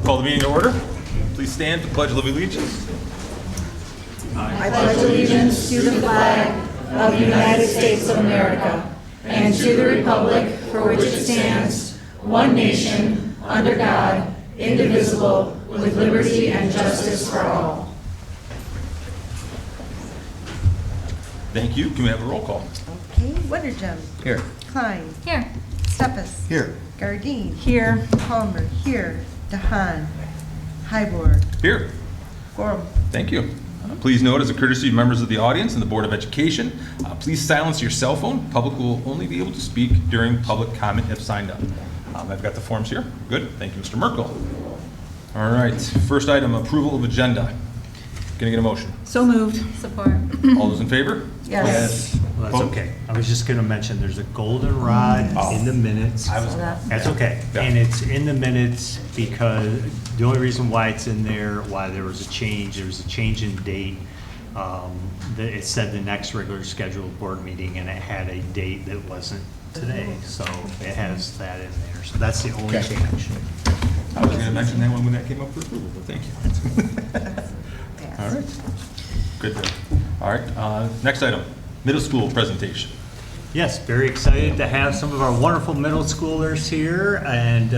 call the meeting to order. Please stand for the Pledge of Allegiance. I pledge allegiance to the flag of the United States of America and to the republic for which it stands, one nation, under God, indivisible, with liberty and justice for all. Thank you. Can we have a roll call? Okay, Witterjum. Here. Klein. Here. Steppes. Here. Gardine. Here. Palmer. Here. DeHaan. Hyborg. Here. Gorham. Thank you. Please note, as a courtesy to members of the audience and the Board of Education, please silence your cell phone. Public will only be able to speak during public comment if signed up. I've got the forms here. Good. Thank you, Mr. Merkel. All right. First item, approval of agenda. Can I get a motion? So moved. Support. All those in favor? Yes. Well, that's okay. I was just going to mention, there's a goldenrod in the minutes. That's okay. Yeah. And it's in the minutes because the only reason why it's in there, why there was a change in date. It said the next regular scheduled board meeting, and it had a date that wasn't today. So it has that in there. So that's the only change. I was going to mention that one when that came up for approval, but thank you. All right. Good. All right. Next item, middle school presentation. Yes, very excited to have some of our wonderful middle schoolers here, and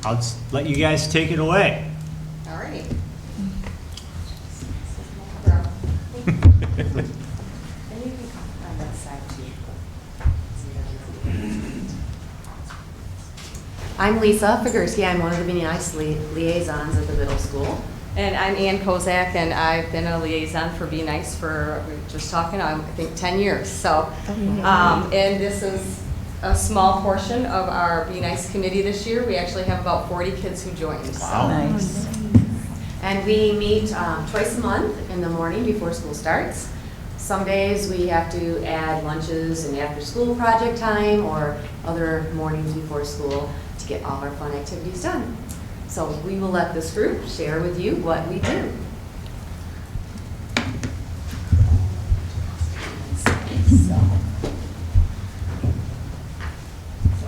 I'll just let you guys take it away. All right. I'm Lisa Figursky. I'm one of the Be Nice liaisons at the middle school. And I'm Ann Kozak, and I've been a liaison for Be Nice for, we were just talking, I think 10 years. So, and this is a small portion of our Be Nice committee this year. We actually have about 40 kids who joined. Wow. Nice. And we meet twice a month in the morning before school starts. Some days we have to add lunches and after school project time or other mornings before school to get all our fun activities done. So we will let this group share with you what we do. So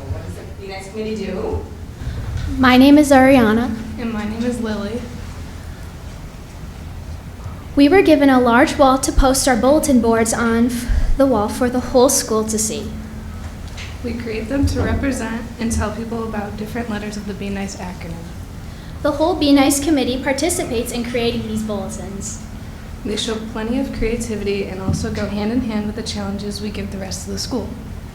what does the Be Nice committee do? My name is Ariana. And my name is Lily. We were given a large wall to post our bulletin boards on the wall for the whole school to see. We create them to represent and tell people about different letters of the Be Nice acronym. The whole Be Nice committee participates in creating these bulletins. They show plenty of creativity and also go hand in hand with the challenges we give the rest of the school.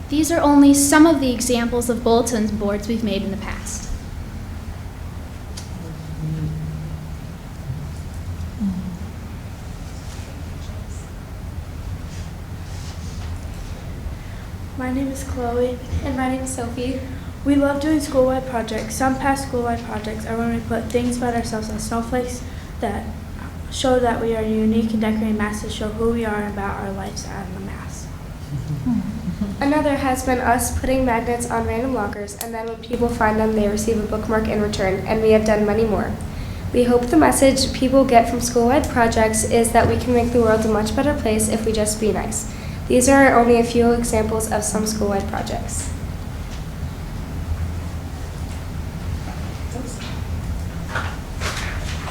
These are only some of the examples of bulletin boards we've made in the past. My name is Chloe. And my name is Sophie. We love doing school-wide projects. Some past school-wide projects are when we put things about ourselves on snowflakes that show that we are unique and decorating masks to show who we are and about our lives on the mask. Another has been us putting magnets on random lockers, and then when people find them, they receive a bookmark in return, and we have done many more. We hope the message people get from school-wide projects is that we can make the world a much better place if we just be nice. These are only a few examples of some school-wide projects.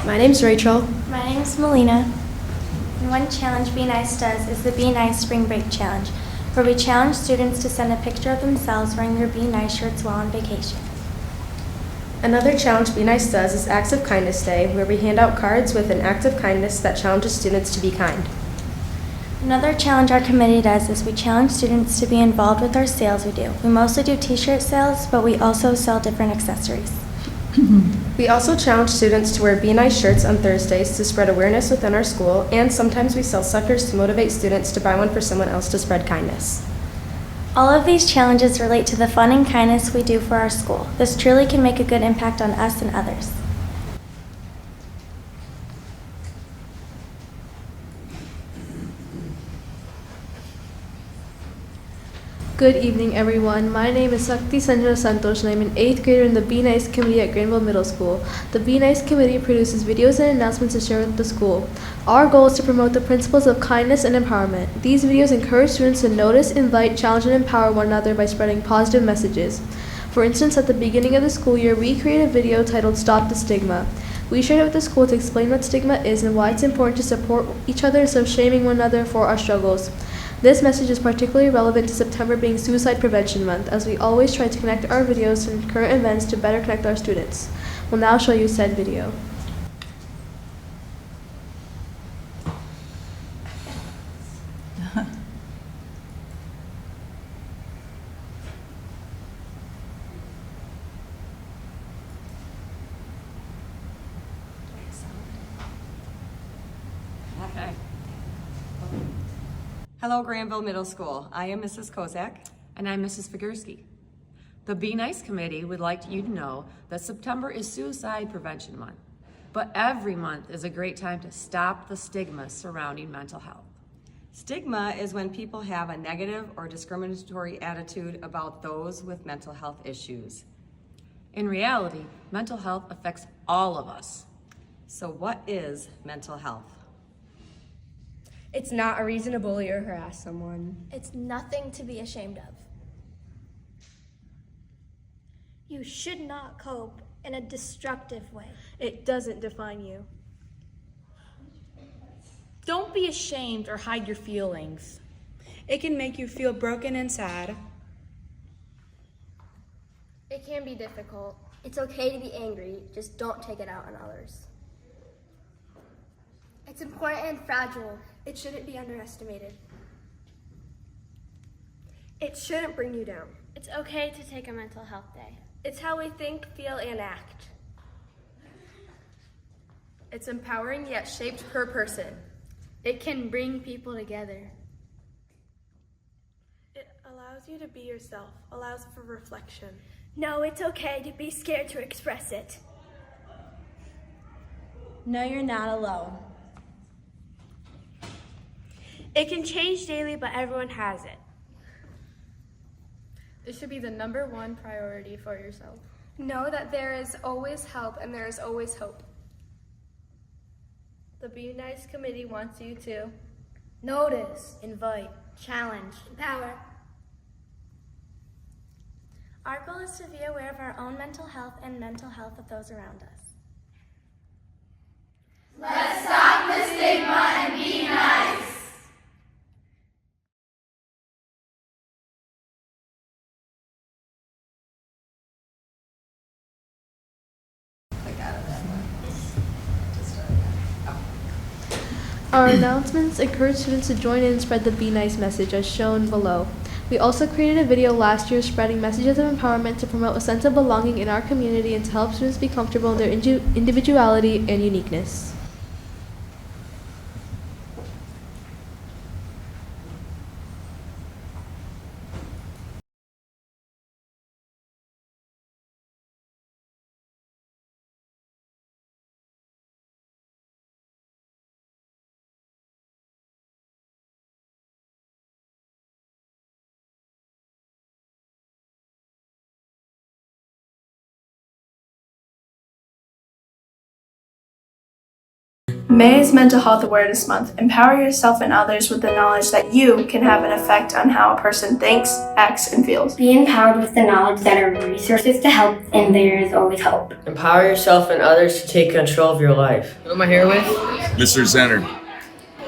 My name's Rachel. My name is Melina. And one challenge Be Nice does is the Be Nice Spring Break Challenge, where we challenge students to send a picture of themselves wearing their Be Nice shirts while on vacation. Another challenge Be Nice does is Acts of Kindness Day, where we hand out cards with an act of kindness that challenges students to be kind. Another challenge our committee does is we challenge students to be involved with our sales we do. We mostly do t-shirt sales, but we also sell different accessories. We also challenge students to wear Be Nice shirts on Thursdays to spread awareness within our school, and sometimes we sell suckers to motivate students to buy one for someone else to spread kindness. All of these challenges relate to the fun and kindness we do for our school. This truly can make a good impact on us and others. Good evening, everyone. My name is Sakti Sanjana Santosh, and I'm an 8th grader in the Be Nice committee at Grandville Middle School. The Be Nice committee produces videos and announcements to share with the school. Our goal is to promote the principles of kindness and empowerment. These videos encourage students to notice, invite, challenge, and empower one another by spreading positive messages. For instance, at the beginning of the school year, we created a video titled Stop the Stigma. We shared it with the school to explain what stigma is and why it's important to support each other instead of shaming one another for our struggles. This message is particularly relevant to September being Suicide Prevention Month, as we always try to connect our videos to current events to better connect our students. We'll now show you said video. Okay. Hello, Grandville Middle School. I am Mrs. Kozak. And I'm Mrs. Figursky. The Be Nice Committee would like you to know that September is Suicide Prevention Month, but every month is a great time to stop the stigma surrounding mental health. Stigma is when people have a negative or discriminatory attitude about those with mental health issues. In reality, mental health affects all of us. So what is mental health? It's not a reason to bully or harass someone. It's nothing to be ashamed of. You should not cope in a destructive way. It doesn't define you. Don't be ashamed or hide your feelings. It can make you feel broken and sad. It can be difficult. It's okay to be angry, just don't take it out on others. It's important and fragile. It shouldn't be underestimated. It shouldn't bring you down. It's okay to take a mental health day. It's how we think, feel, and act. It's empowering yet shaped per person. It can bring people together. It allows you to be yourself, allows for reflection. No, it's okay to be scared to express it. No, you're not alone. It can change daily, but everyone has it. It should be the #1 priority for yourself. Know that there is always help and there is always hope. The Be Nice Committee wants you to notice, invite, challenge, empower. Our goal is to be aware of our own mental health and mental health of those around us. Let's stop the stigma and be nice. Our announcements encourage students to join in and spread the Be Nice message as shown below. We also created a video last year spreading messages of empowerment to promote a sense of belonging in our community and to help students be comfortable in their individuality and uniqueness. May is Mental Health Awareness Month. Empower yourself and others with the knowledge that you can have an effect on how a person thinks, acts, and feels. Be empowered with the knowledge that there are resources to help and there is always hope. Empower yourself and others to take control of your life. Who am I here with? Mr. Zenner.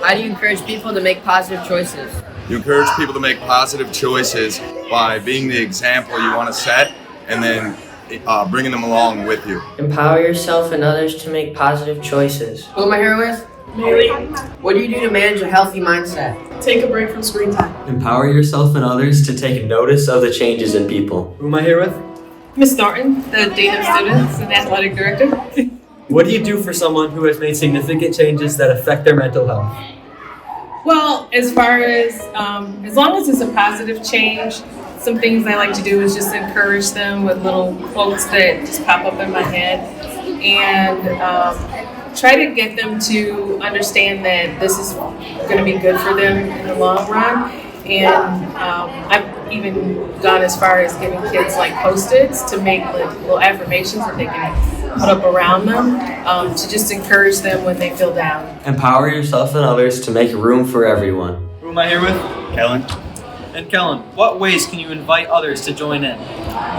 How do you encourage people to make positive choices? You encourage people to make positive choices by being the example you want to set and then bringing them along with you. Empower yourself and others to make positive choices. Who am I here with? Haley. What do you do to manage a healthy mindset? Take a break from screen time. Empower yourself and others to take notice of the changes in people. Who am I here with? Miss Norton, the Dean of Students and Athletic Director. What do you do for someone who has made significant changes that affect their mental health? Well, as far as long as it's a positive change, some things I like to do is just encourage them with little quotes that just pop up in my head and try to get them to understand that this is going to be good for them in the long run. And I've even gone as far as giving kids like Post-its to make like little affirmations that they can put up around them to just encourage them when they feel down. Empower yourself and others to make room for everyone. Who am I here with? Kellen. And Kellen, what ways can you invite others to join in?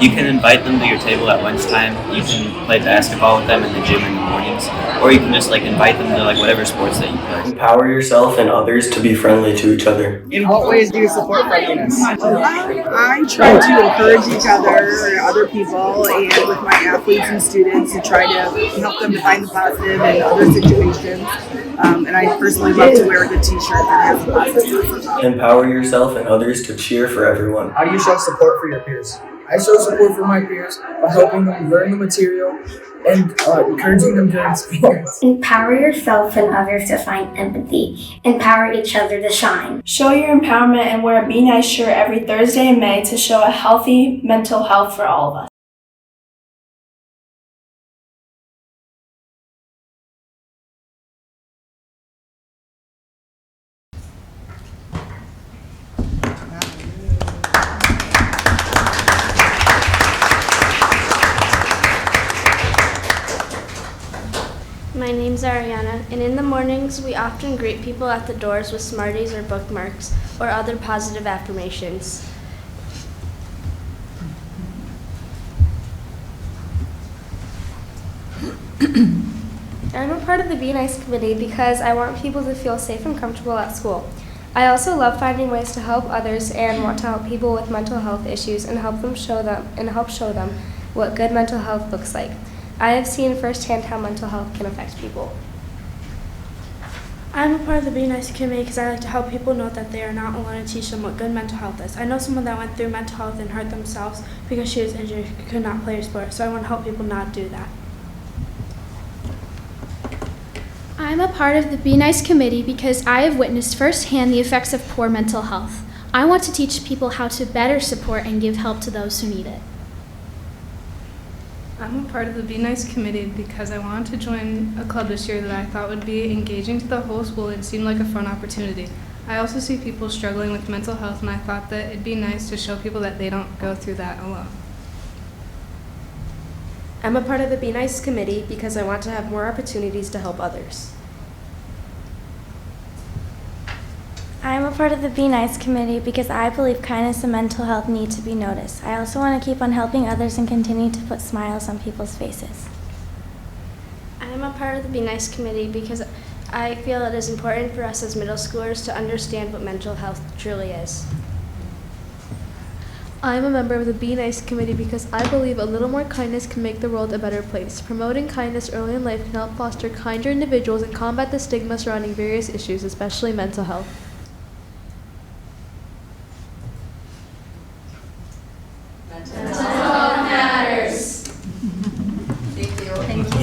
You can invite them to your table at lunchtime. You can play basketball with them in the gym in the mornings, or you can just invite them to whatever sports that you play. Empower yourself and others to be friendly to each other. In what ways do you support friendliness? I try to encourage each other people, and with my athletes and students to try to help them to find the positive in other situations. And I personally love to wear the t-shirt that has the positive. Empower yourself and others to cheer for everyone. How do you show support for your peers? I show support for my peers by helping them learn the material and encouraging them during sports. Empower yourself and others to find empathy. Empower each other to shine. Show your empowerment and wear a Be Nice shirt every Thursday in May to show a healthy mental health for all of us. My name's Ariana, and in the mornings we often greet people at the doors with Smarties or bookmarks or other positive affirmations. I'm a part of the Be Nice committee because I want people to feel safe and comfortable at school. I also love finding ways to help others and want to help people with mental health issues and help show them what good mental health looks like. I have seen firsthand how mental health can affect people. I'm a part of the Be Nice committee because I like to help people know that they are not alone and teach them what good mental health is. I know someone that went through mental health and hurt themselves because she was injured and could not play her sport, so I want to help people not do that. I'm a part of the Be Nice committee because I have witnessed firsthand the effects of poor mental health. I want to teach people how to better support and give help to those who need it. I'm a part of the Be Nice committee because I wanted to join a club this year that I thought would be engaging to the whole school and seemed like a fun opportunity. I also see people struggling with mental health, and I thought that it'd be nice to show people that they don't go through that alone. I'm a part of the Be Nice committee because I want to have more opportunities to help others. I am a part of the Be Nice committee because I believe kindness and mental health need to be noticed. I also want to keep on helping others and continue to put smiles on people's faces. I am a part of the Be Nice committee because I feel it is important for us as middle schoolers to understand what mental health truly is. I'm a member of the Be Nice committee because I believe a little more kindness can make the world a better place. Promoting kindness early in life can help foster kinder individuals and combat the stigma surrounding various issues, especially mental health. Mental health matters. Thank you. Thank you.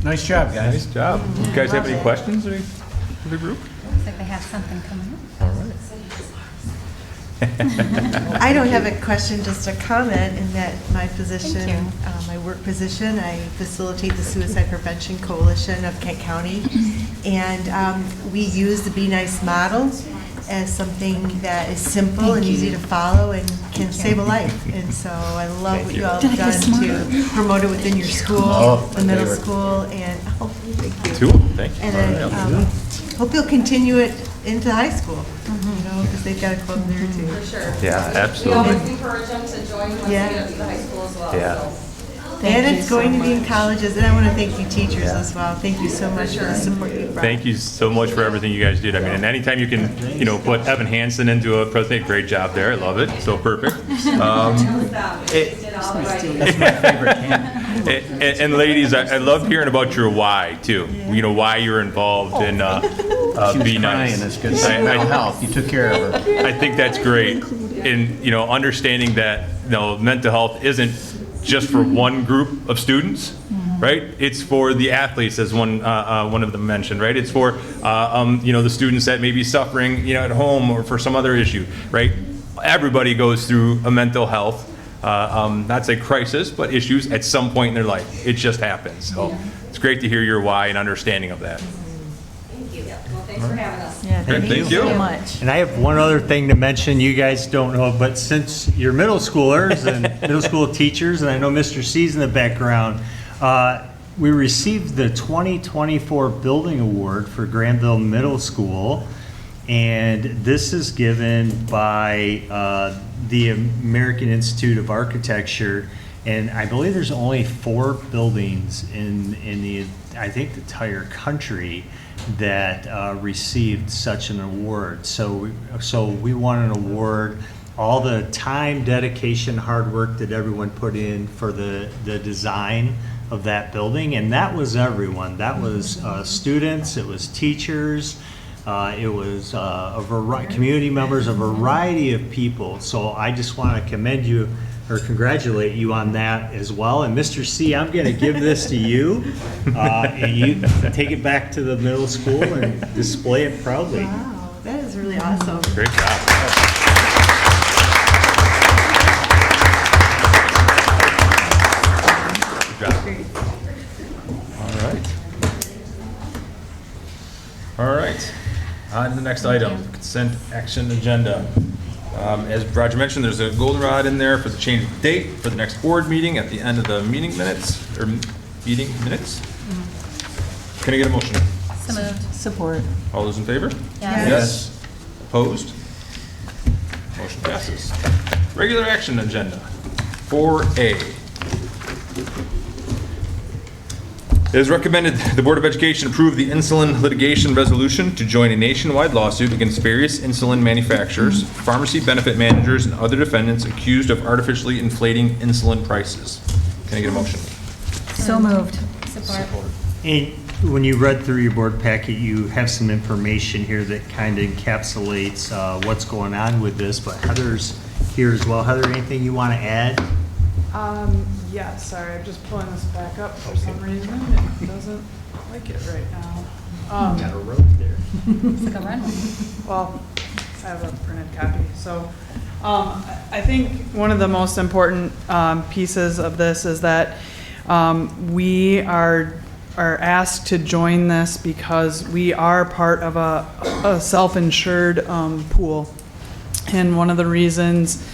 Nice job, guys. Nice job. You guys have any questions for the group? Looks like they have something coming up. All right. I don't have a question, just a comment in that my position, my work position, I facilitate the Suicide Prevention Coalition of Kent County. And we use the Be Nice model as something that is simple and easy to follow and can save a life. And so I love what you all have done to promote it within your school, the middle school, and thank you. Cool, thank you. And I hope you'll continue it into high school, you know, because they've got a club there too. For sure. Yeah, absolutely. We always encourage them to join once they get to the high school as well. Yeah. So. And it's going to be in colleges, and I want to thank you teachers as well. Thank you so much for the support you brought. Thank you so much for everything you guys did. I mean, and anytime you can, put Evan Hansen into a presentation, great job there. I love it. So perfect. That's my favorite candidate. And ladies, I love hearing about your why too. You know, why you're involved in Be Nice. It's good mental health. You took care of her. I think that's great. And understanding that mental health isn't just for one group of students, right? It's for the athletes, as one of them mentioned, right? It's for the students that may be suffering, at home or for some other issue, right? Everybody goes through a mental health, not say crisis, but issues at some point in their life. It just happens. So it's great to hear your why and understanding of that. Thank you. Well, thanks for having us. Yeah, thank you so much. And I have one other thing to mention you guys don't know, but since you're middle schoolers and middle school teachers, and I know Mr. C's in the background, we received the 2024 Building Award for Grandville Middle School, and this is given by the American Institute of Architecture, and I believe there's only 4 buildings in the, I think, the entire country that received such an award. So we won an award. All the time, dedication, hard work that everyone put in for the design of that building, and that was everyone. That was students, it was teachers, it was community members, a variety of people. So I just want to commend you or congratulate you on that as well. And Mr. C, I'm going to give this to you, and you take it back to the middle school and display it proudly. Wow, that is really awesome. Great job. All right. On to the next item, consent action agenda. As Roger mentioned, there's a goldenrod in there for the change of date for the next board meeting at the end of the meeting minutes, or meeting minutes. Can I get a motion? So moved. Support. All those in favor? Yes. Opposed? Motion passes. Regular action agenda, 4A. It is recommended the Board of Education approve the insulin litigation resolution to join a nationwide lawsuit against various insulin manufacturers, pharmacy benefit managers, and other defendants accused of artificially inflating insulin prices. Can I get a motion? So moved. Support. And when you read through your board packet, you have some information here that kind of encapsulates what's going on with this, but Heather's here as well. Heather, anything you want to add? Yeah, sorry, I'm just pulling this back up for some reason. It doesn't like it right now. Got a rope there. It's like a run. Well, I have a printed copy. So I think one of the most important pieces of this is that we are asked to join this because we are part of a self-insured pool. And one of the reasons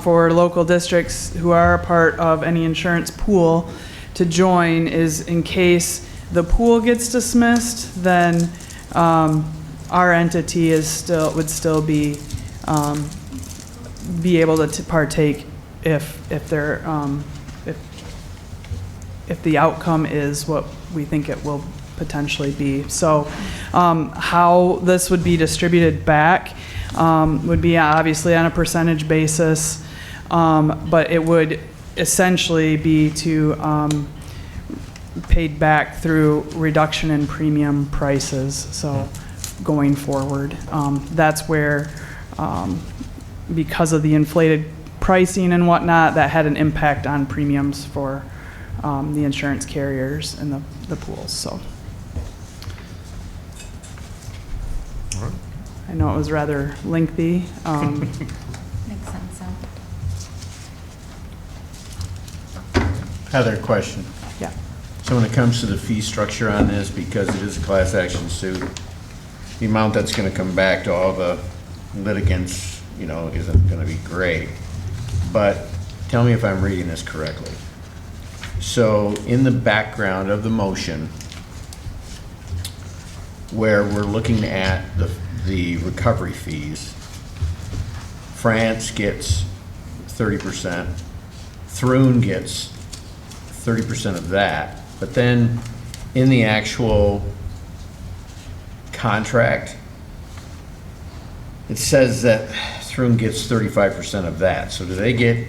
for local districts who are a part of any insurance pool to join is in case the pool gets dismissed, then our entity would still be able to partake if the outcome is what we think it will potentially be. So how this would be distributed back would be obviously on a percentage basis, but it would essentially be paid back through reduction in premium prices. So going forward, that's where, because of the inflated pricing and whatnot, that had an impact on premiums for the insurance carriers and the pools. So. I know it was rather lengthy. Makes sense. Heather, question. Yeah. So when it comes to the fee structure on this, because it is a class action suit, the amount that's going to come back to all the litigants, isn't going to be great. But tell me if I'm reading this correctly. So in the background of the motion, where we're looking at the recovery fees, France gets 30%, Throon gets 30% of that, but then in the actual contract, it says that Throon gets 35% of that. So do they get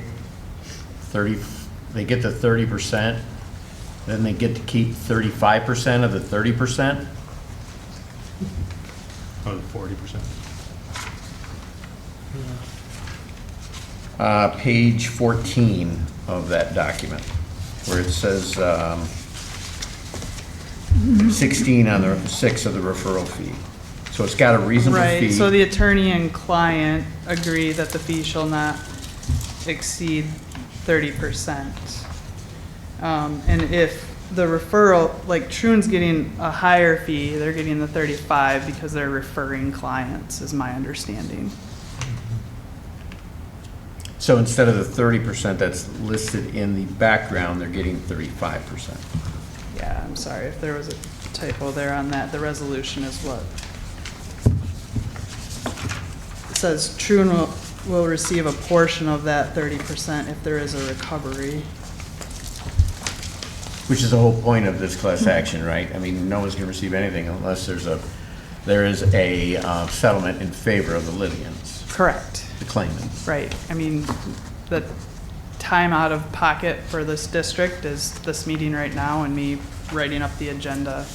30? They get the 30%, then they get to keep 35% of the 30%. Oh, 40%. Page 14 of that document, where it says 16 on the 6 of the referral fee. So it's got a reasonable fee. Right, so the attorney and client agree that the fee shall not exceed 30%. And if the referral, like Troon's getting a higher fee, they're getting the 35 because they're referring clients, is my understanding. So instead of the 30% that's listed in the background, they're getting 35%. Yeah, I'm sorry if there was a typo there on that. The resolution is what? It says Troon will receive a portion of that 30% if there is a recovery. Which is the whole point of this class action, right? I mean, no one's going to receive anything unless there is a settlement in favor of the litigants. Correct. The claimants. Right. I mean, the time out of pocket for this district is this meeting right now and me writing up the agenda,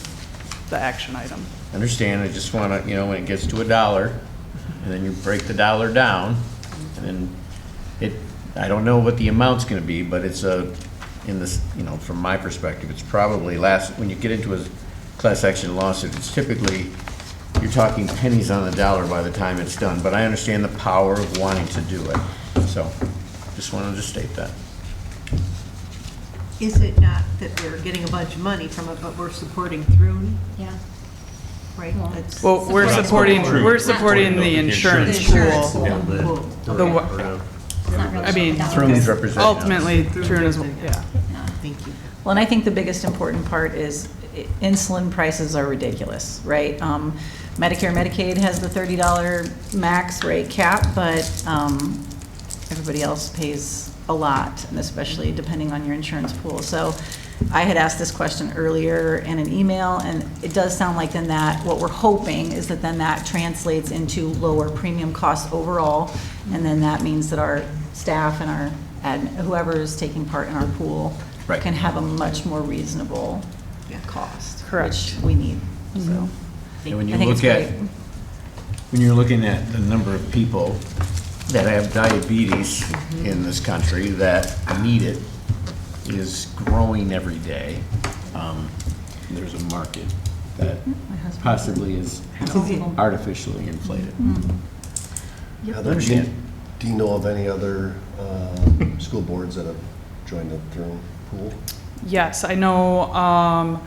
the action item. Understand, I just want to, when it gets to $1, and then you break the dollar down, and then I don't know what the amount's going to be, but it's in this, from my perspective, it's probably when you get into a class action lawsuit, it's typically, you're talking pennies on the dollar by the time it's done, but I understand the power of wanting to do it. So, just wanted to state that. Is it not that we're getting a bunch of money from it, but we're supporting Troon? Yeah. Right? Well, we're supporting the insurance pool. I mean, Troon's representing ultimately, Troon is, yeah. Thank you. Well, and I think the biggest important part is insulin prices are ridiculous, right? Medicare, Medicaid has the $30 max rate cap, but everybody else pays a lot, and especially depending on your insurance pool. So I had asked this question earlier in an email, and it does sound like then that what we're hoping is that then that translates into lower premium costs overall, and then that means that our staff and our whoever is taking part in our pool can have a much more reasonable cost, which we need. So And when you're looking at the number of people that have diabetes in this country that need it is growing every day. There's a market that possibly is artificially inflated. Heather, do you know of any other school boards that have joined the Troon pool? Yes, I know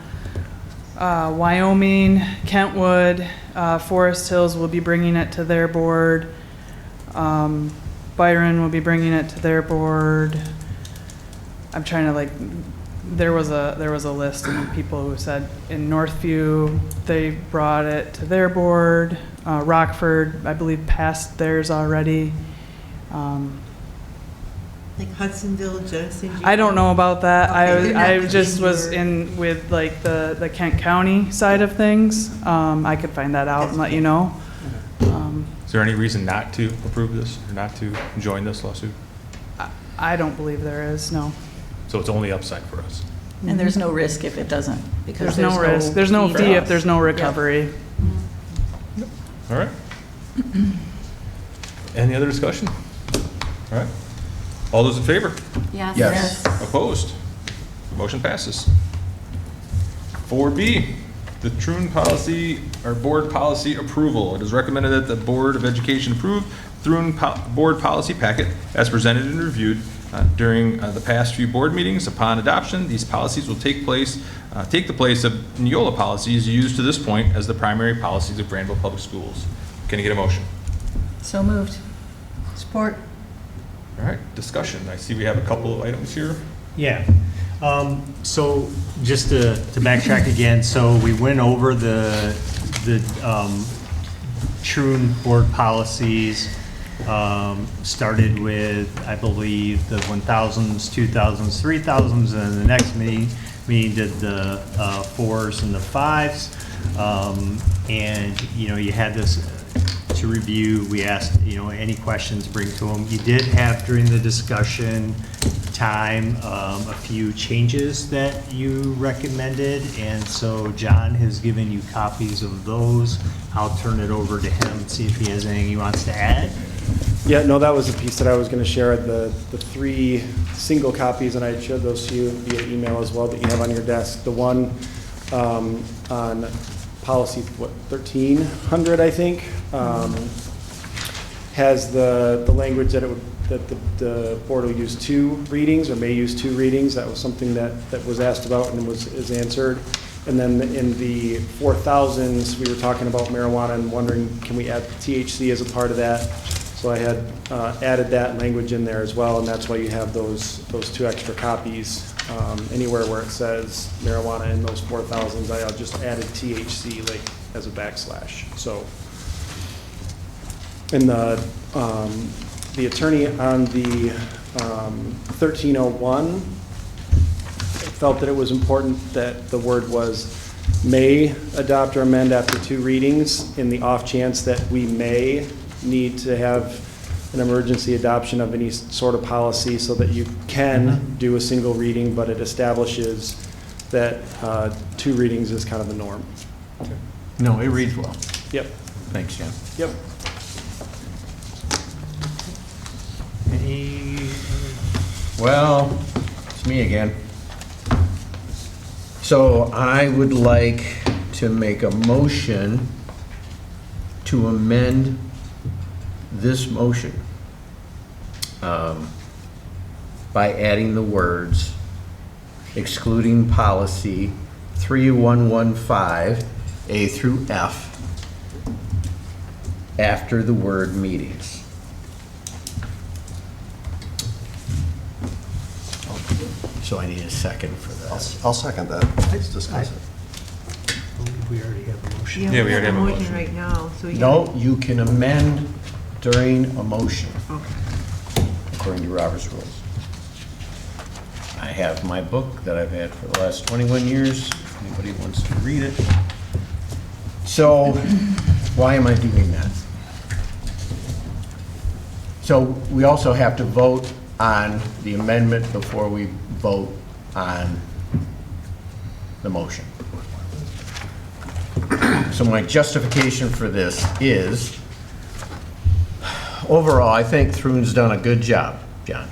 Wyoming, Kentwood, Forest Hills will be bringing it to their board. Byron will be bringing it to their board. I'm trying to there was a list of people who said in Northview they brought it to their board. Rockford, I believe, passed theirs already. Like Hudsonville, Jenison? I don't know about that. Okay, I just was in with the Kent County side of things. I could find that out and let you know. Is there any reason not to approve this or not to join this lawsuit? I don't believe there is, no. So it's only upside for us. And there's no risk if it doesn't, because there's no risk. There's no fee if there's no recovery. Yep. All right. Any other discussion? All right. All those in favor? Yes. Yes. Opposed? Motion passes. 4B, the Troon policy or board policy approval. It is recommended that the Board of Education approve Troon board policy packet as presented and reviewed during the past few board meetings. Upon adoption, these policies will take the place of Neola policies used to this point as the primary policies of Grandville Public Schools. Can I get a motion? So moved. Support. All right, discussion. I see we have a couple of items here. Yeah. So just to backtrack again, so we went over the Troon board policies, started with, I believe, the 1000s, 2000s, 3000s, and the next meeting did the 4s and the 5s. And, you had this to review. We asked, any questions, bring to them. You did have during the discussion time a few changes that you recommended, and so John has given you copies of those. I'll turn it over to him, see if he has anything he wants to add. Yeah, no, that was the piece that I was going to share, the 3 single copies, and I showed those to you via email as well that you have on your desk. The one on policy 1300, I think, has the language that the board will use 2 readings or may use 2 readings. That was something that was asked about and is answered. And then in the 4000s, we were talking about marijuana and wondering, can we add THC as a part of that? So I had added that language in there as well, and that's why you have those 2 extra copies anywhere where it says marijuana in those 4,000s, I just added THC like as a backslash. So, and the attorney on the 1301 felt that it was important that the word was may adopt or amend after 2 readings in the off chance that we may need to have an emergency adoption of any sort of policy so that you can do a single reading, but it establishes that 2 readings is kind of the norm. No, it reads well. Yep. Thanks, Jen. Yep. Well, it's me again. So I would like to make a motion to amend this motion by adding the words excluding policy 3115 A through F after the word meetings. So I need a second for that. I'll second that. Let's discuss it. We already have a motion. Yeah, we already have a motion. right now, so we No, you can amend during a motion, Okay. according to Robert's rules. I have my book that I've had for the last 21 years, if anybody wants to read it. So, why am I doing that? So, we also have to vote on the amendment before we vote on the motion. So my justification for this is, overall, I think Throon's done a good job, John.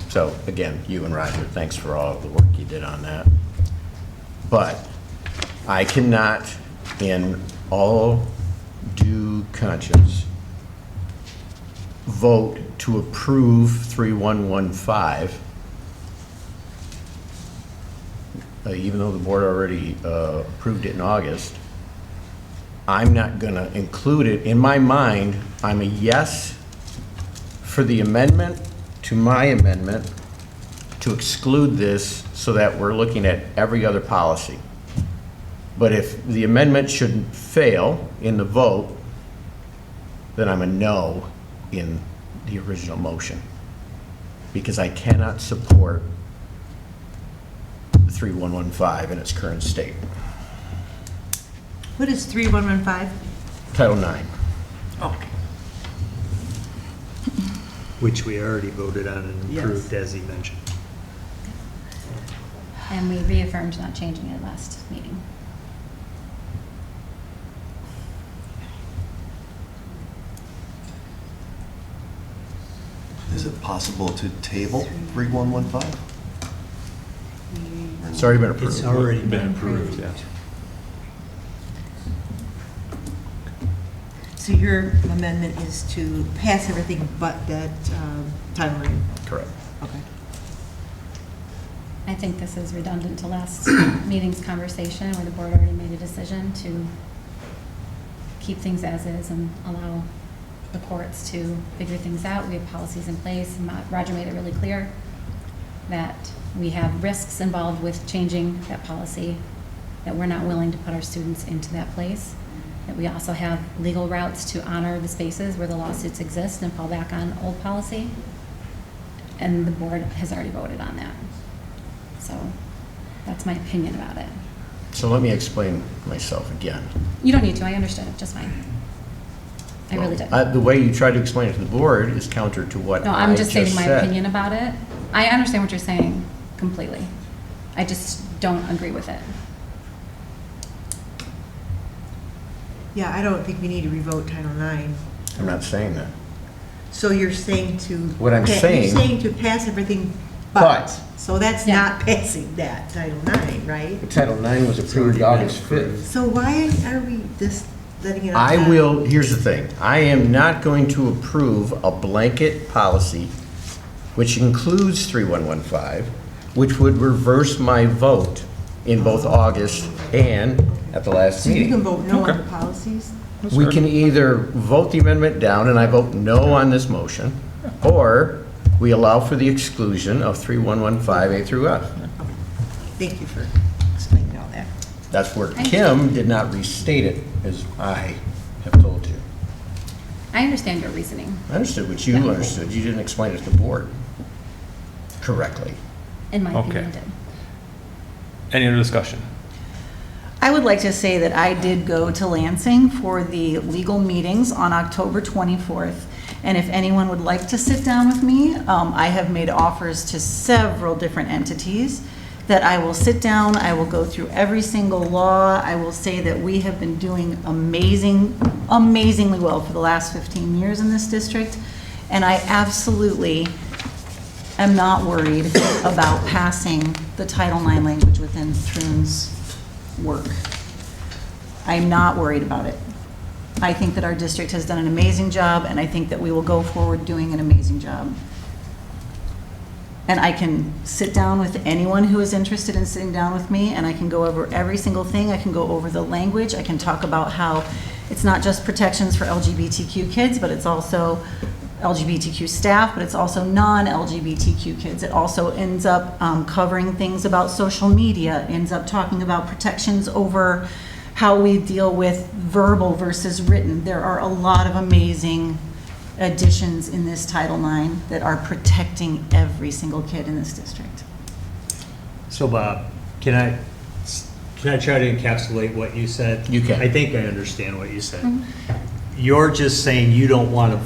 So again, you and Roger, thanks for all of the work you did on that. But I cannot, in all due conscience, vote to approve 3115, even though the board already approved it in August. I'm not going to include it. In my mind, I'm a yes for the amendment to my amendment to exclude this so that we're looking at every other policy. But if the amendment should fail in the vote, then I'm a no in the original motion, because I cannot support the 3115 in its current state. What is 3115? Title IX. Okay. Which we already voted on and approved, as he mentioned. And we reaffirmed not changing it last meeting. Is it possible to table 3115? It's already been approved. It's already been approved, yeah. So your amendment is to pass everything but that timeline? Correct. Okay. I think this is redundant to last meeting's conversation where the board already made a decision to keep things as is and allow the courts to figure things out. We have policies in place. Roger made it really clear that we have risks involved with changing that policy, that we're not willing to put our students into that place, that we also have legal routes to honor the spaces where the lawsuits exist and fall back on old policy. And the board has already voted on that. So that's my opinion about it. So let me explain myself again. You don't need to, I understood it just fine. I really did. The way you tried to explain it to the board is counter to what No, I I'm just stating my said. opinion about it. I understand what you're saying completely. I just don't agree with it. Yeah, I don't think we need to revote Title IX. I'm not saying that. So you're saying to... What I'm saying- You're saying to pass everything but. So that's not passing that, Title IX, right? Title IX was approved August 5th. So why are we just letting it... I will, here's the thing, I am not going to approve a blanket policy which includes 3115, which would reverse my vote in both August and at the last So you meeting. can vote no on the policies? We can either vote the amendment down and I vote no on this motion, or we allow for the exclusion of 3115 A through F. Thank you for explaining all that. That's where Kim did not restate it, as I have told you. I understand your reasoning. I understood what you understood. You didn't explain it to the board correctly. In my opinion, I did. Any other discussion? I would like to say that I did go to Lansing for the legal meetings on October 24th. And if anyone would like to sit down with me, I have made offers to several different entities that I will sit down, I will go through every single law. I will say that we have been doing amazingly well for the last 15 years in this district. And I absolutely am not worried about passing the Title IX language within Throon's work. I'm not worried about it. I think that our district has done an amazing job, and I think that we will go forward doing an amazing job. And I can sit down with anyone who is interested in sitting down with me, and I can go over every single thing. I can go over the language. I can talk about how it's not just protections for LGBTQ kids, but it's also LGBTQ staff, but it's also non-LGBTQ kids. It also ends up covering things about social media, ends up talking about protections over how we deal with verbal versus written. There are a lot of amazing additions in this Title IX that are protecting every single kid in this district. So Bob, can I try to encapsulate what you said? You can. I think I understand what you said. You're just saying you don't want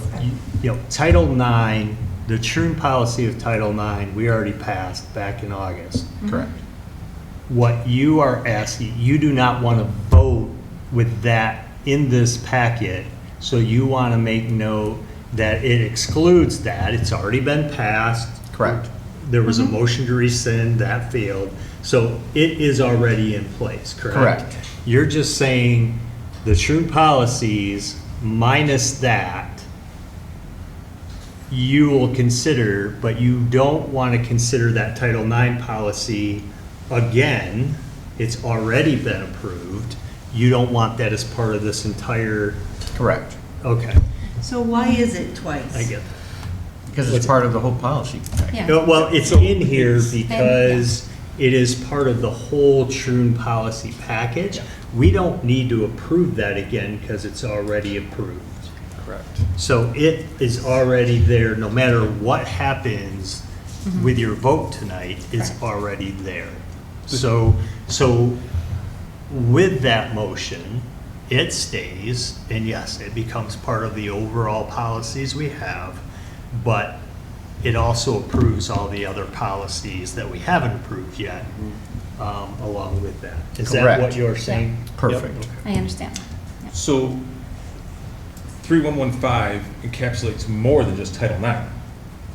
to, Title IX, the true policy of Title IX, we already passed back in August. Correct. What you are asking, you do not want to vote with that in this packet, so you want to make note that it excludes that. It's already been passed. Correct. There was a motion to rescind, that failed. So it is already in place, correct? Correct. You're just saying the true policies minus that you will consider, but you don't want to consider that Title IX policy again. It's already been approved. You don't want that as part of this entire... Correct. Okay. So why is it twice? I get that. Because it's part of the whole policy package. Yeah. No, well, it's in here because it is part of the whole Troon policy package. We don't need to approve that again because it's already approved. Correct. So it is already there, no matter what happens with your vote tonight, it's already there. So with that motion, it stays, and yes, it becomes part of the overall policies we have, but it also approves all the other policies that we haven't approved yet, along with that. Is that what you're saying? Perfect. I understand. So 3115 encapsulates more than just Title IX.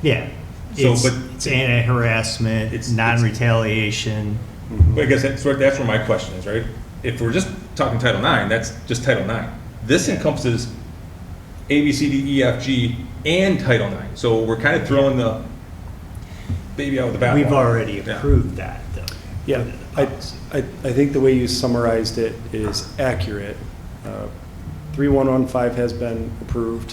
Yeah. So, It's anti-harassment, it's non-retaliation. But I guess that's where my question is, right? If we're just talking Title IX, that's just Title IX. This encompasses A, B, C, D, E, F, G, and Title IX. So we're kind of throwing the baby out with the bathwater. We've already approved that, though. Yeah, I think the way you summarized it is accurate. 3115 has been approved,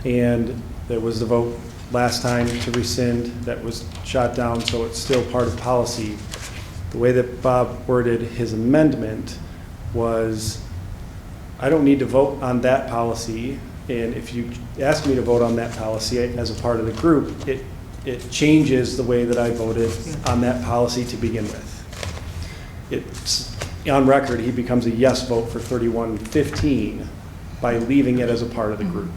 and there was the vote last time to rescind that was shot down, so it's still part of policy. The way that Bob worded his amendment was, I don't need to vote on that policy, and if you ask me to vote on that policy as a part of the group, it changes the way that I voted on that policy to begin with. It's on record, he becomes a yes vote for 3115 by leaving it as a part of the group.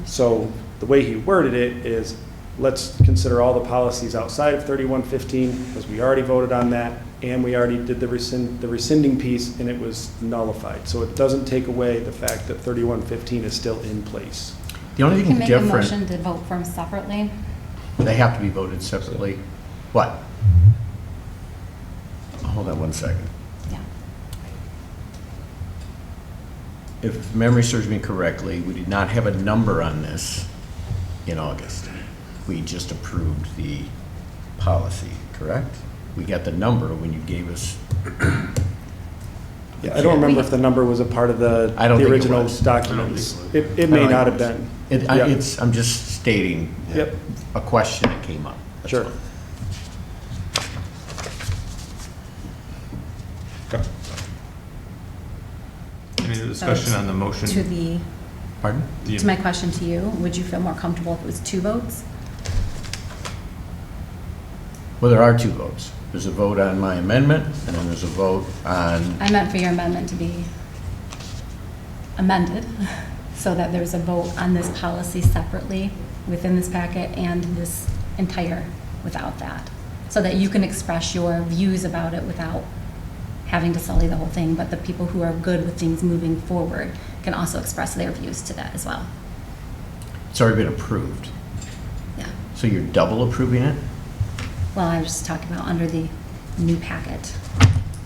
So the way he worded it is, let's consider all the policies outside of 3115, because we already voted on that, and we already did the rescinding piece, and it was nullified. So it doesn't take away the fact that 3115 is still in place. The only thing Can make a motion to vote for them separately. They have to be voted separately. What? Hold on one second. Yeah. If memory serves me correctly, we did not have a number on this in August. We just approved the policy, correct? We got the number when you gave us. Yeah, I don't remember if the number was a part of the original documents. It may not have been. I'm just stating a question that came up. That's Sure. all. Any discussion on the motion? To the, Pardon? to my question to you, would you feel more comfortable if it was 2 votes? Well, there are 2 votes. There's a vote on my amendment, and then there's a vote on, I meant for your amendment to be amended so that there's a vote on this policy separately within this packet and this entire without that. So that you can express your views about it without having to sully the whole thing, but the people who are good with things moving forward can also express their views to that as well. it's already been approved. Yeah. So you're double approving it? Well, I was just talking about under the new packet.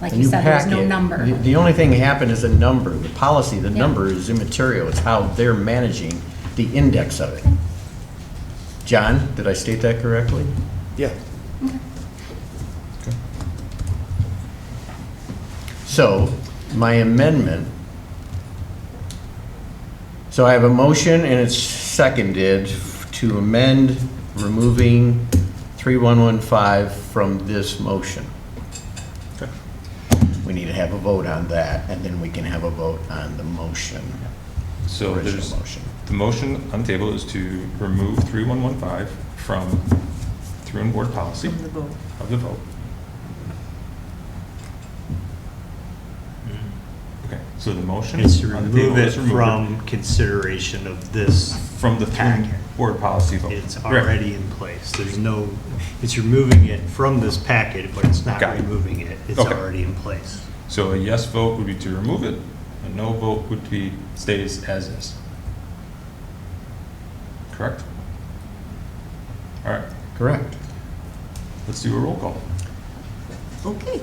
Like The you new said, there's no packet, number. The only thing happened is a number. The policy, the Yeah. number is immaterial. It's how they're managing the index of it. John, did I state that correctly? Yeah. So, my amendment, so I have a motion and it's seconded to amend removing 3115 from this motion. Okay. We need to have a vote on that, and then we can have a vote on the motion. So Original there's, motion. the motion on the table is to remove 3115 from through and board policy From the vote. of the vote. Okay, so the motion It's to on the table remove it is remove from consideration of this from the through and packet. board policy vote. It's Right. already in place. There's no, it's removing it from this packet, but it's not Got it. removing it. It's Okay. already in place. So a yes vote would be to remove it, a no vote would be stays as is. Correct? All right, Correct. let's do a roll call. Okay.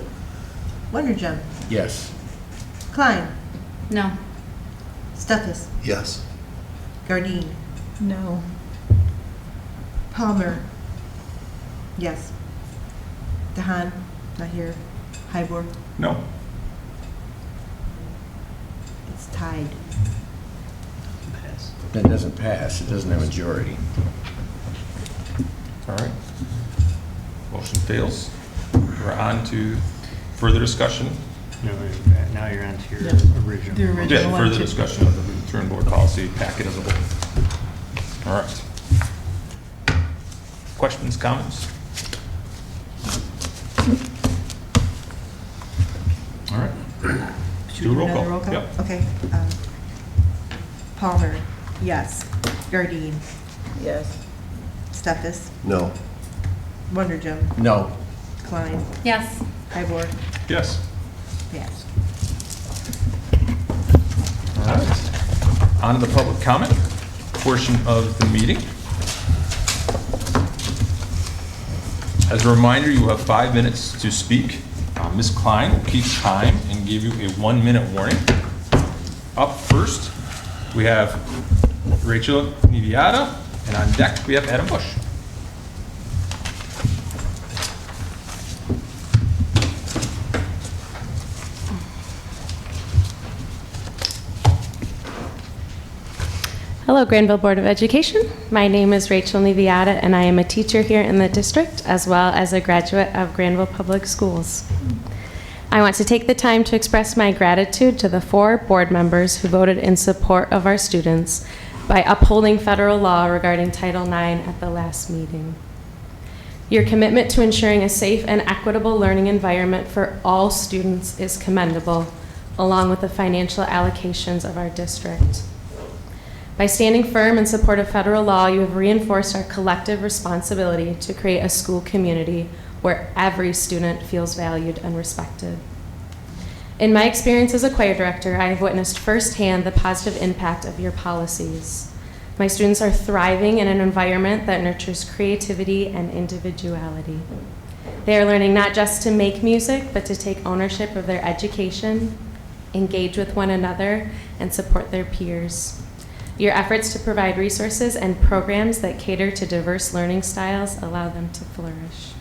Wondergem, Yes. Klein, No. Steffes, Yes. Gardine, No. Palmer, yes. DeHaan, not here. Hybor, No. it's tied. Pass. That doesn't pass. It doesn't have a majority. All right. Motion fails. We're on to further discussion. No, now you're on to your Yeah. original. The original. Yeah, one, further too. discussion of the through and board policy packet as a whole. All right. Questions, comments? All right. Should Do we a roll another call. roll call? Yep. Okay. Palmer, yes. Gardine, Yes. Steffes, No. Wondergem, No. Klein, Yes. Hybor, Yes. yes. All right. On to the public comment portion of the meeting. As a reminder, you have 5 minutes to speak. Ms. Klein will keep time and give you a 1-minute warning. Up first, we have Rachel Niviata, and on deck, we have Adam Bush. Hello, Grandville Board of Education. My name is Rachel Niviata, and I am a teacher here in the district, as well as a graduate of Grandville Public Schools. I want to take the time to express my gratitude to the 4 board members who voted in support of our students by upholding federal law regarding Title IX at the last meeting. Your commitment to ensuring a safe and equitable learning environment for all students is commendable, along with the financial allocations of our district. By standing firm in support of federal law, you have reinforced our collective responsibility to create a school community where every student feels valued and respected. In my experience as a choir director, I have witnessed firsthand the positive impact of your policies. My students are thriving in an environment that nurtures creativity and individuality. They are learning not just to make music, but to take ownership of their education, engage with one another, and support their peers. Your efforts to provide resources and programs that cater to diverse learning styles allow them to flourish.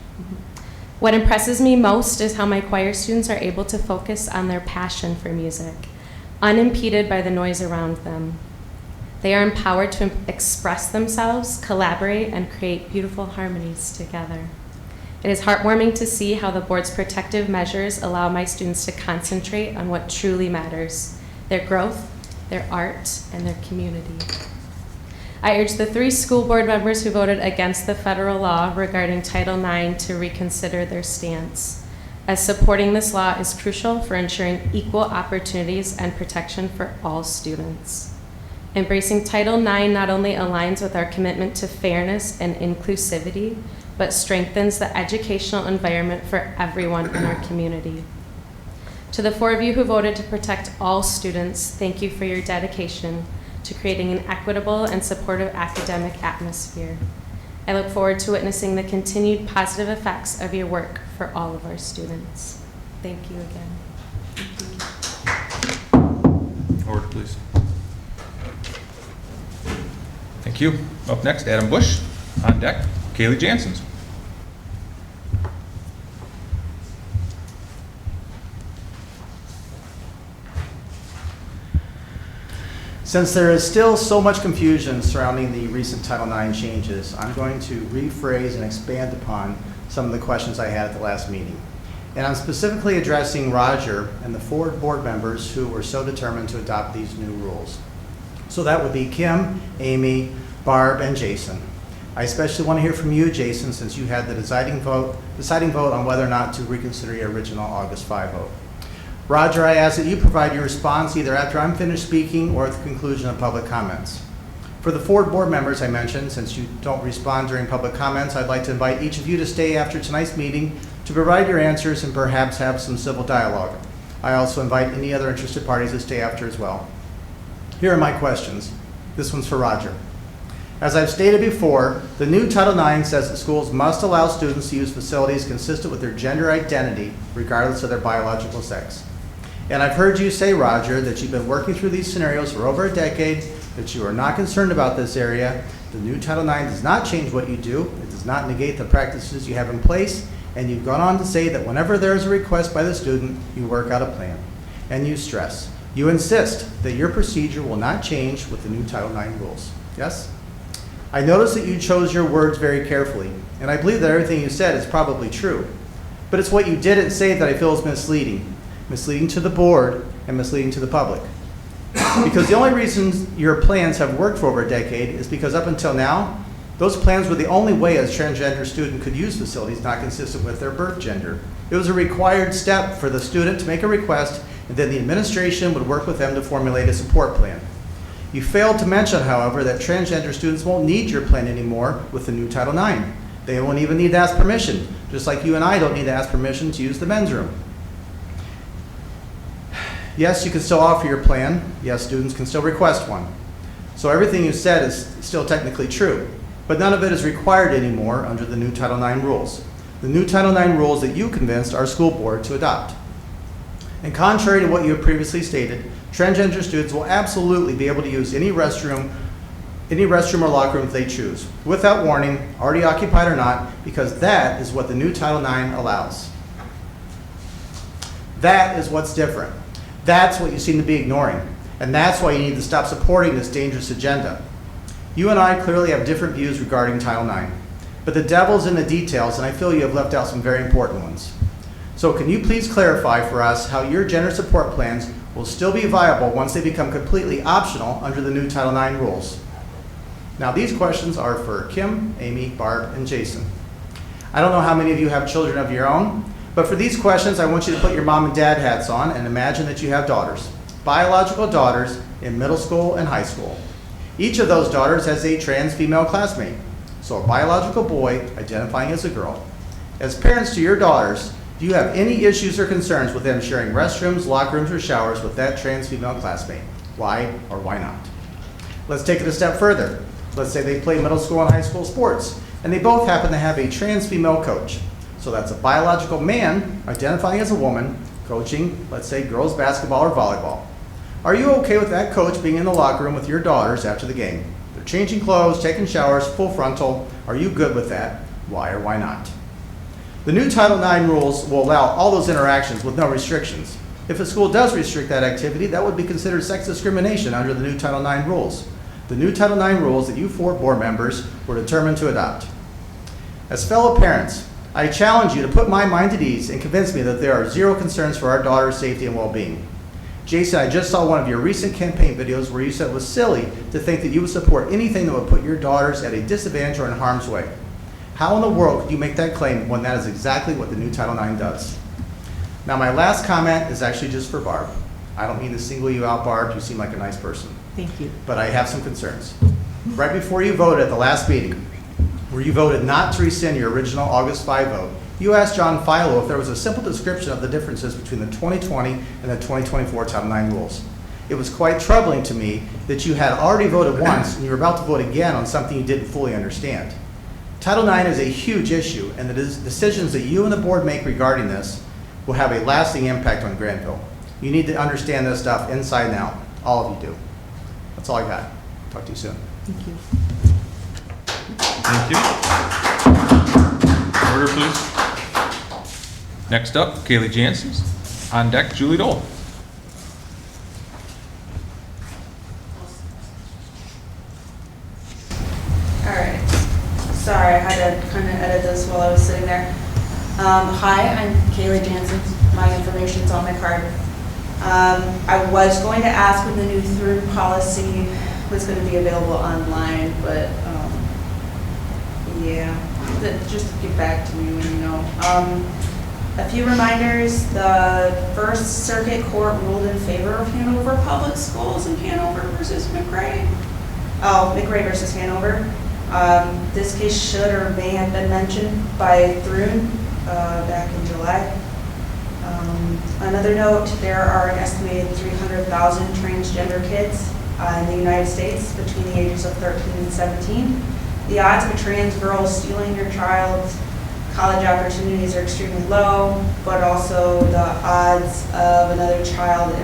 What impresses me most is how my choir students are able to focus on their passion for music, unimpeded by the noise around them. They are empowered to express themselves, collaborate, and create beautiful harmonies together. It is heartwarming to see how the board's protective measures allow my students to concentrate on what truly matters, their growth, their art, and their community. I urge the 3 school board members who voted against the federal law regarding Title IX to reconsider their stance, as supporting this law is crucial for ensuring equal opportunities and protection for all students. Embracing Title IX not only aligns with our commitment to fairness and inclusivity, but strengthens the educational environment for everyone in our community. To the 4 of you who voted to protect all students, thank you for your dedication to creating an equitable and supportive academic atmosphere. I look forward to witnessing the continued positive effects of your work for all of our students. Thank you again. Order, please. Thank you. Up next, Adam Bush. On deck, Kaylee Janssens. Since there is still so much confusion surrounding the recent Title IX changes, I'm going to rephrase and expand upon some of the questions I had at the last meeting. And I'm specifically addressing Roger and the 4 board members who were so determined to adopt these new rules. So that would be Kim, Amy, Barb, and Jason. I especially want to hear from you, Jason, since you had the deciding vote on whether or not to reconsider your original August 5 vote. Roger, I ask that you provide your response either after I'm finished speaking or at the conclusion of public comments. For the 4 board members I mentioned, since you don't respond during public comments, I'd like to invite each of you to stay after tonight's meeting to provide your answers and perhaps have some civil dialogue. I also invite any other interested parties to stay after as well. Here are my questions. This one's for Roger. As I've stated before, the new Title IX says that schools must allow students to use facilities consistent with their gender identity, regardless of their biological sex. And I've heard you say, Roger, that you've been working through these scenarios for over a decade, that you are not concerned about this area. The new Title IX does not change what you do. It does not negate the practices you have in place. And you've gone on to say that whenever there is a request by the student, you work out a plan. And you stress, you insist that your procedure will not change with the new Title IX rules. Yes? I notice that you chose your words very carefully, and I believe that everything you said is probably true. But it's what you didn't say that I feel is misleading. Misleading to the board and misleading to the public. Because the only reasons your plans have worked for over a decade is because up until now, those plans were the only way a transgender student could use facilities not consistent with their birth gender. It was a required step for the student to make a request, and then the administration would work with them to formulate a support plan. You failed to mention, however, that transgender students won't need your plan anymore with the new Title IX. They won't even need to ask permission, just like you and I don't need to ask permission to use the men's room. Yes, you can still offer your plan. Yes, students can still request one. So everything you said is still technically true, but none of it is required anymore under the new Title IX rules. The new Title IX rules that you convinced our school board to adopt. And contrary to what you have previously stated, transgender students will absolutely be able to use any restroom or locker room they choose, without warning, already occupied or not, because that is what the new Title IX allows. That is what's different. That's what you seem to be ignoring, and that's why you need to stop supporting this dangerous agenda. You and I clearly have different views regarding Title IX, but the devil's in the details, and I feel you have left out some very important ones. So can you please clarify for us how your gender support plans will still be viable once they become completely optional under the new Title IX rules? Now these questions are for Kim, Amy, Barb, and Jason. I don't know how many of you have children of your own, but for these questions, I want you to put your mom and dad hats on and imagine that you have daughters, biological daughters in middle school and high school. Each of those daughters has a trans female classmate, so a biological boy identifying as a girl. As parents to your daughters, do you have any issues or concerns with them sharing restrooms, locker rooms, or showers with that trans female classmate? Why or why not? Let's take it a step further. Let's say they play middle school and high school sports, and they both happen to have a trans female coach. So that's a biological man identifying as a woman coaching, let's say, girls basketball or volleyball. Are you okay with that coach being in the locker room with your daughters after the game? They're changing clothes, taking showers, full frontal. Are you good with that? Why or why not? The new Title IX rules will allow all those interactions with no restrictions. If a school does restrict that activity, that would be considered sex discrimination under the new Title IX rules. The new Title IX rules that you 4 board members were determined to adopt. As fellow parents, I challenge you to put my mind at ease and convince me that there are zero concerns for our daughter's safety and well-being. Jason, I just saw one of your recent campaign videos where you said it was silly to think that you would support anything that would put your daughters at a disadvantage or in harm's way. How in the world could you make that claim when that is exactly what the new Title IX does? Now, my last comment is actually just for Barb. I don't mean to single you out, Barb. You seem like a nice person. Thank you. But I have some concerns. Right before you voted at the last meeting, where you voted not to rescind your original August 5 vote, you asked John Philo if there was a simple description of the differences between the 2020 and the 2024 Title IX rules. It was quite troubling to me that you had already voted once and you were about to vote again on something you didn't fully understand. Title IX is a huge issue, and the decisions that you and the board make regarding this will have a lasting impact on Grandville. You need to understand this stuff inside and out. All of you do. That's all I got. Talk to you soon. Thank you. Thank you. Order, please. Next up, Kaylee Jansen's. On deck, Julie Dole. All right. Sorry, I had to kind of edit this while I was sitting there. Hi, I'm Kaylee Jansen. My information's on my card. I was going to ask when the new through policy was going to be available online, but yeah, just get back to me when you know. A few reminders. The First Circuit Court ruled in favor of Hanover Public Schools in Hanover versus McRae. Oh, McRae versus Hanover. This case should or may have been mentioned by Thrun back in July. Another note, there are an estimated 300,000 transgender kids in the United States between the ages of 13 and 17. The odds of a trans girl stealing your child's college opportunities are extremely low, but also the odds of another child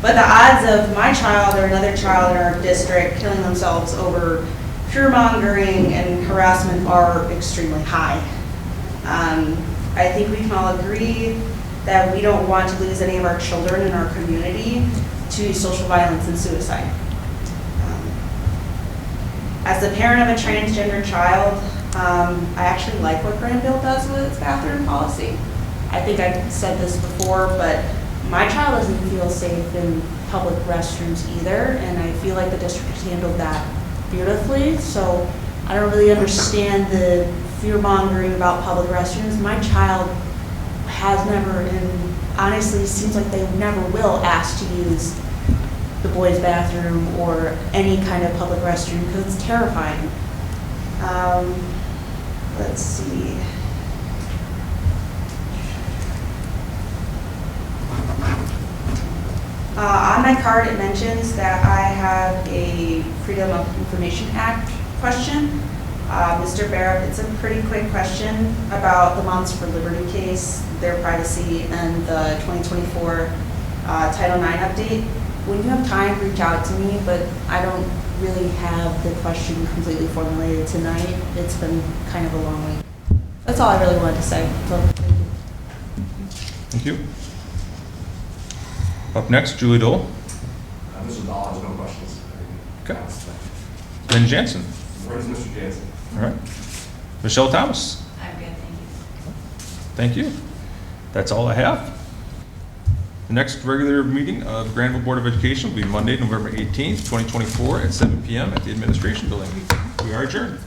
but the odds of my child or another child in our district killing themselves over fear-mongering and harassment are extremely high. I think we can all agree that we don't want to lose any of our children in our community to social violence and suicide. As the parent of a transgender child, I actually like what Grandville does with its bathroom policy. I think I've said this before, but my child doesn't feel safe in public restrooms either, and I feel like the district has handled that beautifully. So I don't really understand the fear-mongering about public restrooms. My child has never, and honestly seems like they never will, ask to use the boys' bathroom or any kind of public restroom because it's terrifying. Let's see. On my card, it mentions that I have a Freedom of Information Act question. Mr. Barrett, it's a pretty quick question about the Moms for Liberty case, their privacy, and the 2024 Title IX update. When you have time, reach out to me, but I don't really have the question completely formulated tonight. It's been kind of a long week. That's all I really wanted to say. So, Thank you. Up next, Julie Dole. This is all, there's no questions. Okay. Lynn Jansen. Where's Mr. Jansen? All right. Michelle Thomas. I'm good, thank you. Thank you. That's all I have. The next regular meeting of Grandville Board of Education will be Monday, November 18th, 2024 at 7 p.m. at the Administration Building. We are adjourned.